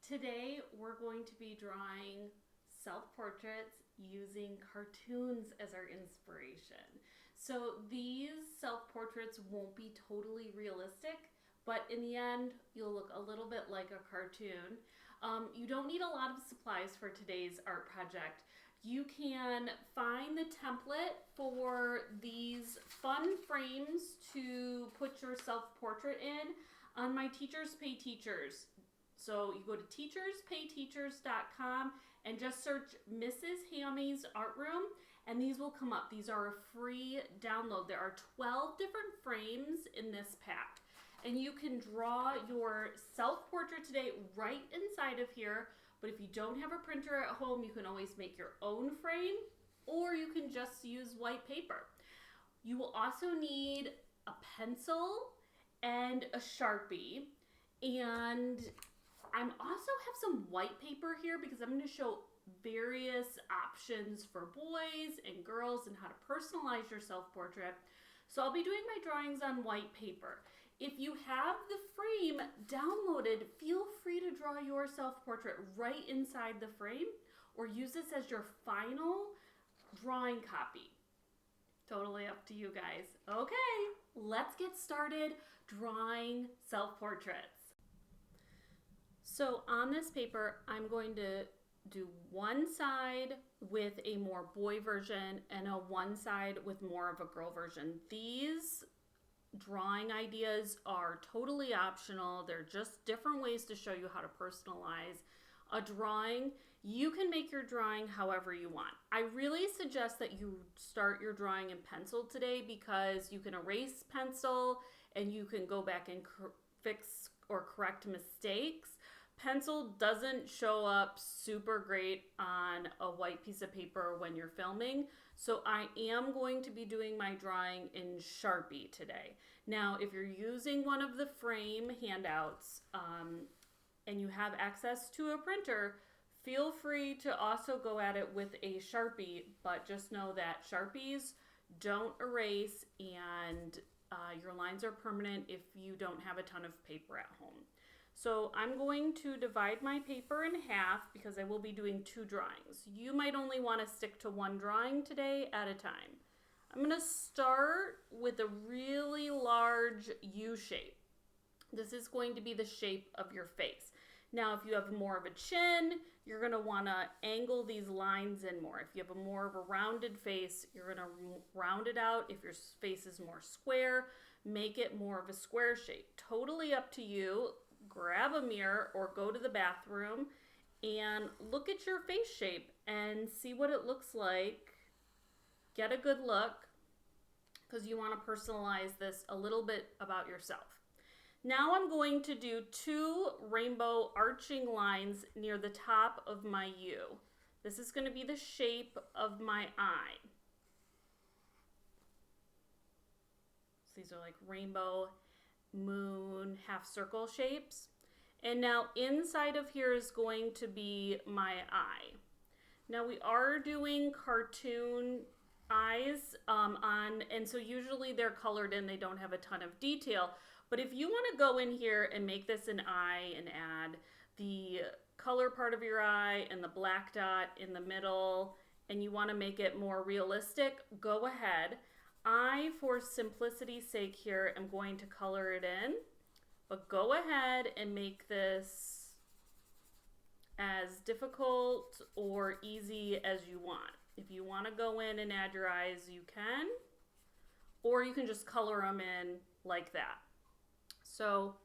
Today we're going to be drawing self-portraits using cartoons as our inspiration. So these self-portraits won't be totally realistic, but in the end you'll look a little bit like a cartoon. You don't need a lot of supplies for today's art project. You can find the template for these fun frames to put your self-portrait in on my Teachers Pay Teachers. So you go to teacherspayteachers.com and just search Mrs. Hammy's Art Room, and these will come up. These are a free download. There are 12 different frames in this pack, and you can draw your self-portrait today right inside of here. But if you don't have a printer at home, you can always make your own frame, or you can just use white paper. You will also need a pencil and a Sharpie, and I also have some white paper here because I'm going to show various options for boys and girls and how to personalize your self-portrait. So I'll be doing my drawings on white paper. If you have the frame downloaded, feel free to draw your self-portrait right inside the frame or use this as your final drawing copy. Totally up to you guys. Okay, let's get started drawing self-portraits. So on this paper, I'm going to do one side with a more boy version and a one side with more of a girl version. These drawing ideas are totally optional. They're just different ways to show you how to personalize a drawing. You can make your drawing however you want. I really suggest that you start your drawing in pencil today because you can erase pencil and you can go back and fix or correct mistakes. Pencil doesn't show up super great on a white piece of paper when you're filming, so I am going to be doing my drawing in Sharpie today. Now, if you're using one of the frame handouts and you have access to a printer, feel free to also go at it with a Sharpie, but just know that Sharpies don't erase and your lines are permanent if you don't have a ton of paper at home. So I'm going to divide my paper in half because I will be doing two drawings. You might only want to stick to one drawing today at a time. I'm going to start with a really large U shape. This is going to be the shape of your face. Now, if you have more of a chin, you're going to want to angle these lines in more. If you have a more of a rounded face, you're going to round it out. If your face is more square, make it more of a square shape. Totally up to you. Grab a mirror or go to the bathroom and look at your face shape and see what it looks like. Get a good look because you want to personalize this a little bit about yourself. Now I'm going to do two rainbow arching lines near the top of my U. This is going to be the shape of my eye. So these are like rainbow, moon, half circle shapes. And now inside of here is going to be my eye. Now we are doing cartoon eyes and so usually they're colored in, they don't have a ton of detail. But if you want to go in here and make this an eye and add the color part of your eye and the black dot in the middle, and you want to make it more realistic, go ahead. I, for simplicity's sake here, am going to color it in, but go ahead and make this as difficult or easy as you want. If you want to go in and add your eyes, you can, or you can just color them in like that. So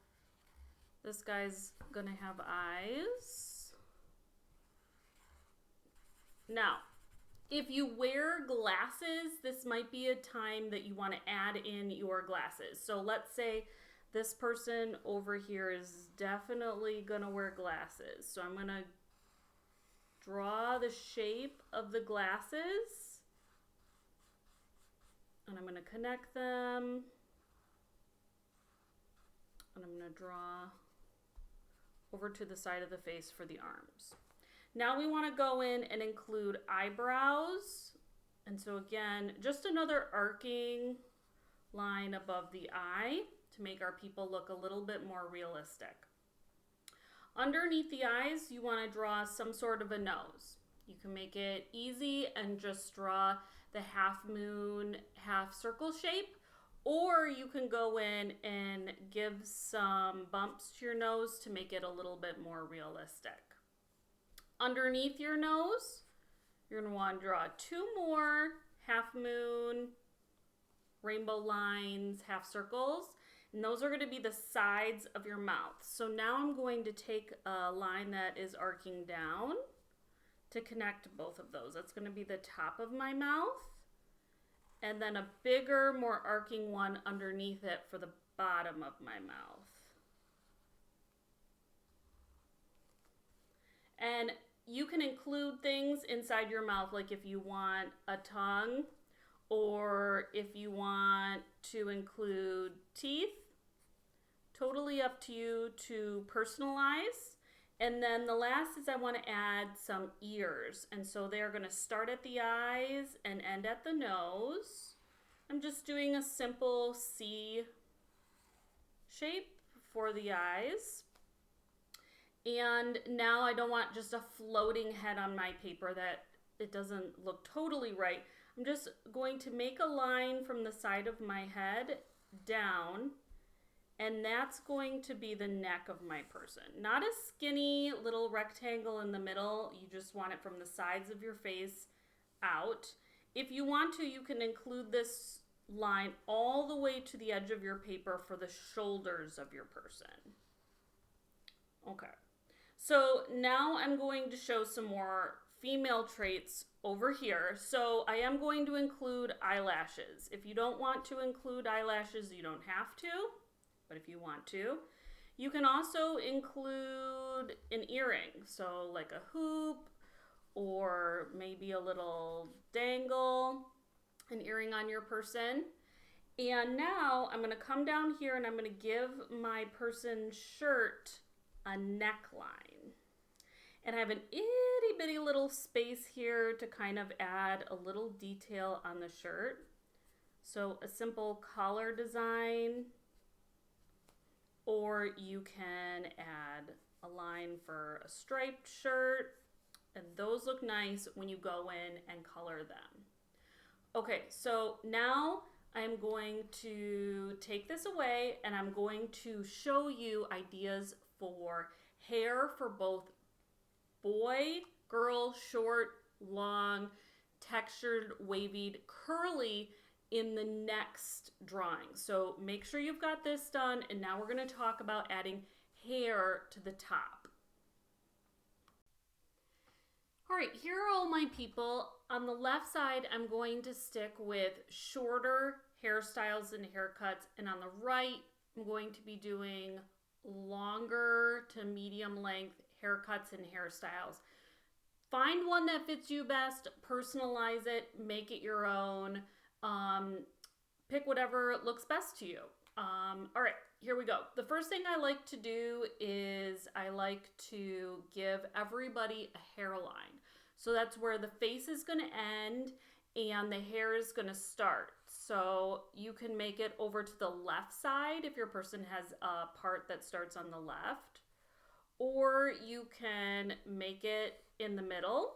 this guy's gonna have eyes. Now, if you wear glasses, this might be a time that you want to add in your glasses. So let's say this person over here is definitely going to wear glasses. So I'm going to draw the shape of the glasses. And I'm going to connect them. And I'm going to draw over to the side of the face for the arms. Now we want to go in and include eyebrows. And so again, just another arcing line above the eye to make our people look a little bit more realistic. Underneath the eyes, you want to draw some sort of a nose. You can make it easy and just draw the half moon, half circle shape, or you can go in and give some bumps to your nose to make it a little bit more realistic. Underneath your nose, you're going to want to draw 2 more half moon, rainbow lines, half circles, and those are going to be the sides of your mouth. So now I'm going to take a line that is arcing down to connect both of those. That's going to be the top of my mouth, and then a bigger, more arcing one underneath it for the bottom of my mouth. And you can include things inside your mouth, like if you want a tongue, or if you want to include teeth. Totally up to you to personalize. And then the last is I want to add some ears. And so they're going to start at the eyes and end at the nose. I'm just doing a simple C shape for the eyes. And now I don't want just a floating head on my paper that it doesn't look totally right. I'm just going to make a line from the side of my head down, and that's going to be the neck of my person. Not a skinny little rectangle in the middle. You just want it from the sides of your face out. If you want to, you can include this line all the way to the edge of your paper for the shoulders of your person. Okay. So now I'm going to show some more female traits over here. So I am going to include eyelashes. If you don't want to include eyelashes, you don't have to, but if you want to, you can also include an earring. So like a hoop or maybe a little dangle, an earring on your person. And now I'm going to come down here and I'm going to give my person's shirt a neckline. And I have an itty bitty little space here to kind of add a little detail on the shirt. So a simple collar design, or you can add a line for a striped shirt, and those look nice when you go in and color them. Okay, so now I'm going to take this away and I'm going to show you ideas for hair for both boy, girl, short, long, textured, wavy, curly in the next drawing. So make sure you've got this done, and now we're going to talk about adding hair to the top. All right, here are all my people. On the left side, I'm going to stick with shorter hairstyles and haircuts, and on the right, I'm going to be doing longer to medium length haircuts and hairstyles. Find one that fits you best, personalize it, make it your own, pick whatever looks best to you. All right, here we go. The first thing I like to do is I like to give everybody a hairline. So that's where the face is going to end and the hair is going to start. So you can make it over to the left side if your person has a part that starts on the left, or you can make it in the middle,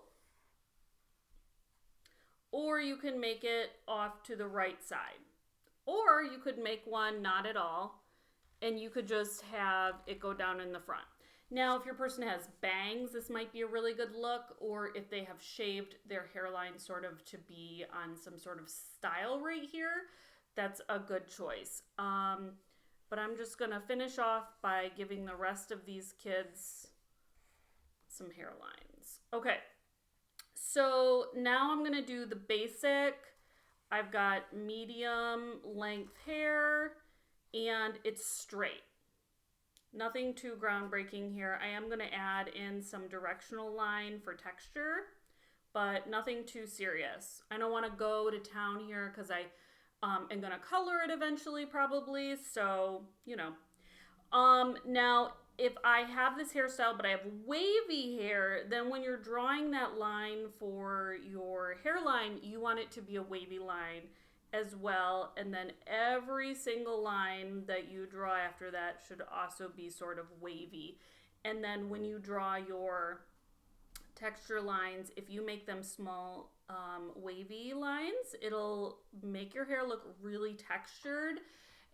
or you can make it off to the right side, or you could make one not at all and you could just have it go down in the front. Now, if your person has bangs, this might be a really good look, or if they have shaved their hairline sort of to be on some sort of style right here, that's a good choice. But I'm just gonna finish off by giving the rest of these kids some hairlines. Okay, so now I'm gonna do the basic. I've got medium length hair and it's straight. Nothing too groundbreaking here. I am going to add in some directional line for texture, but nothing too serious. I don't want to go to town here because I am going to color it eventually probably, so, you know. Now, if I have this hairstyle but I have wavy hair, then when you're drawing that line for your hairline, you want it to be a wavy line as well, and then every single line that you draw after that should also be sort of wavy. And then when you draw your texture lines, if you make them small wavy lines, it'll make your hair look really textured.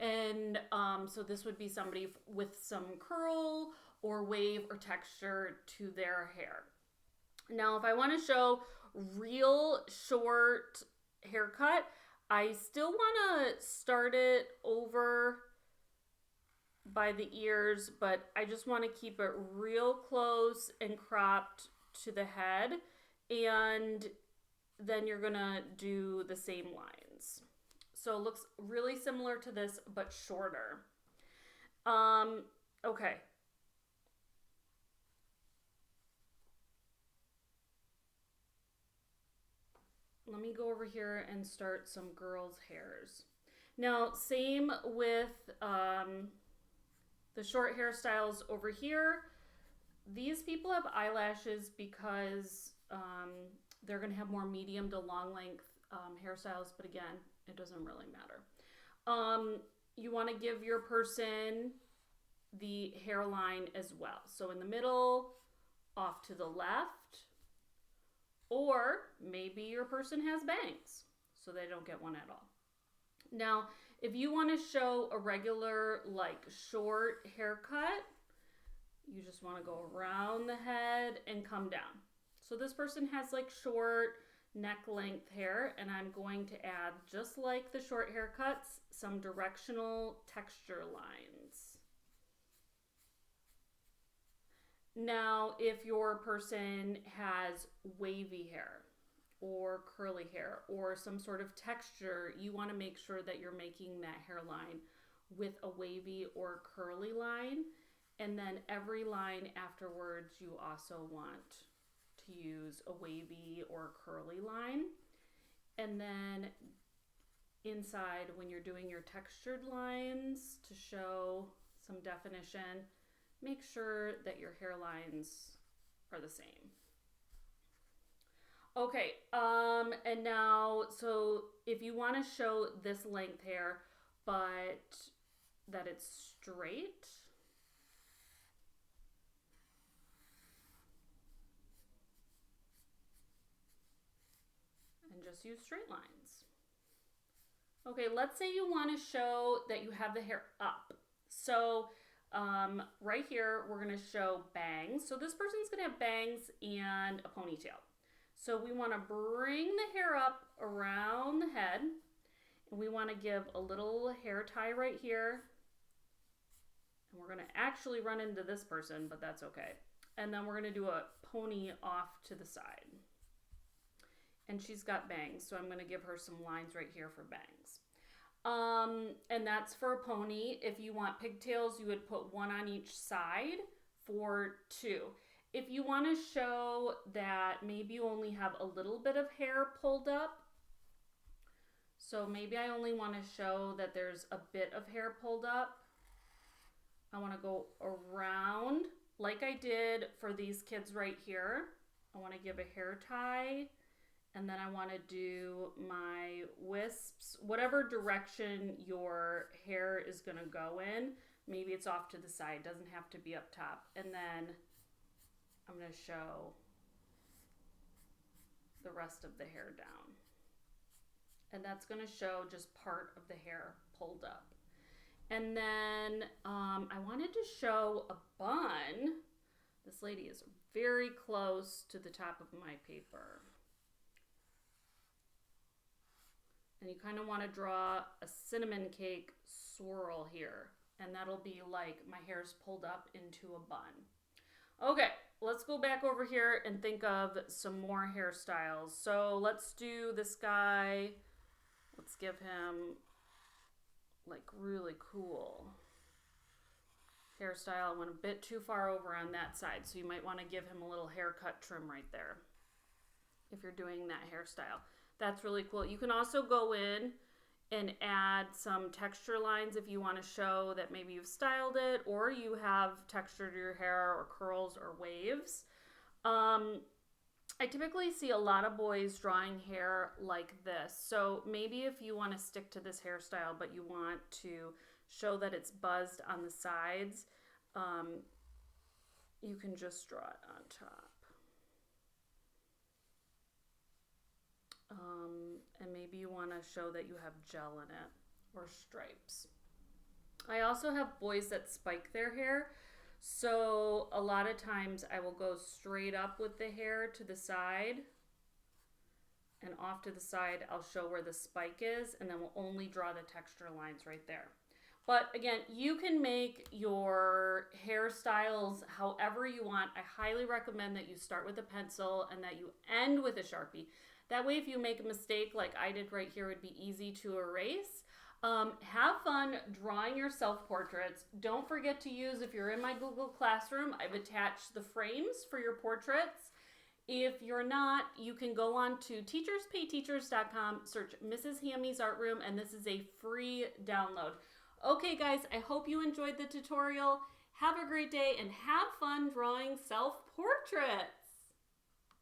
And so this would be somebody with some curl or wave or texture to their hair. Now, if I want to show real short haircut, I still want to start it over by the ears, but I just want to keep it real close and cropped to the head. And then you're going to do the same lines. So it looks really similar to this, but shorter. Okay. Let me go over here and start some girls' hairs. Now, same with the short hairstyles over here. These people have eyelashes because they're going to have more medium to long length hairstyles, but again, it doesn't really matter. You want to give your person the hairline as well. So in the middle, off to the left, or maybe your person has bangs, so they don't get one at all. Now, if you want to show a regular, like, short haircut, you just want to go around the head and come down. So this person has like short neck length hair, and I'm going to add, just like the short haircuts, some directional texture lines. Now, if your person has wavy hair or curly hair or some sort of texture, you want to make sure that you're making that hairline with a wavy or curly line. And then every line afterwards, you also want to use a wavy or curly line. And then inside, when you're doing your textured lines to show some definition, make sure that your hairlines are the same. Okay, and now, so if you want to show this length hair, but that it's straight, and just use straight lines. Okay, let's say you want to show that you have the hair up. So right here, we're going to show bangs. So this person's going to have bangs and a ponytail. So we want to bring the hair up around the head, and we want to give a little hair tie right here. And we're going to actually run into this person, but that's okay. And then we're going to do a pony off to the side. And she's got bangs, so I'm going to give her some lines right here for bangs. And that's for a pony. If you want pigtails, you would put one on each side for 2. If you want to show that maybe you only have a little bit of hair pulled up, so maybe I only want to show that there's a bit of hair pulled up, I want to go around like I did for these kids right here. I want to give a hair tie, and then I want to do my wisps, whatever direction your hair is going to go in. Maybe it's off to the side, doesn't have to be up top. And then I'm going to show the rest of the hair down. And that's going to show just part of the hair pulled up. And then I wanted to show a bun. This lady is very close to the top of my paper. And you kind of want to draw a cinnamon cake swirl here. And that'll be like my hair's pulled up into a bun. Okay, let's go back over here and think of some more hairstyles. So let's do this guy. Let's give him like really cool hairstyle. I went a bit too far over on that side, so you might want to give him a little haircut trim right there if you're doing that hairstyle. That's really cool. You can also go in and add some texture lines if you want to show that maybe you've styled it or you have texture to your hair or curls or waves. I typically see a lot of boys drawing hair like this. So maybe if you want to stick to this hairstyle, but you want to show that it's buzzed on the sides, you can just draw it on top. And maybe you want to show that you have gel in it or stripes. I also have boys that spike their hair. So a lot of times I will go straight up with the hair to the side, and off to the side I'll show where the spike is, and then we'll only draw the texture lines right there. But again, you can make your hairstyles however you want. I highly recommend that you start with a pencil and that you end with a Sharpie. That way if you make a mistake like I did right here, it would be easy to erase. Have fun drawing your self-portraits. Don't forget to use, if you're in my Google Classroom, I've attached the frames for your portraits. If you're not, you can go on to teacherspayteachers.com, search Mrs. Hammy's Art Room, and this is a free download. Okay guys, I hope you enjoyed the tutorial. Have a great day and have fun drawing self-portraits.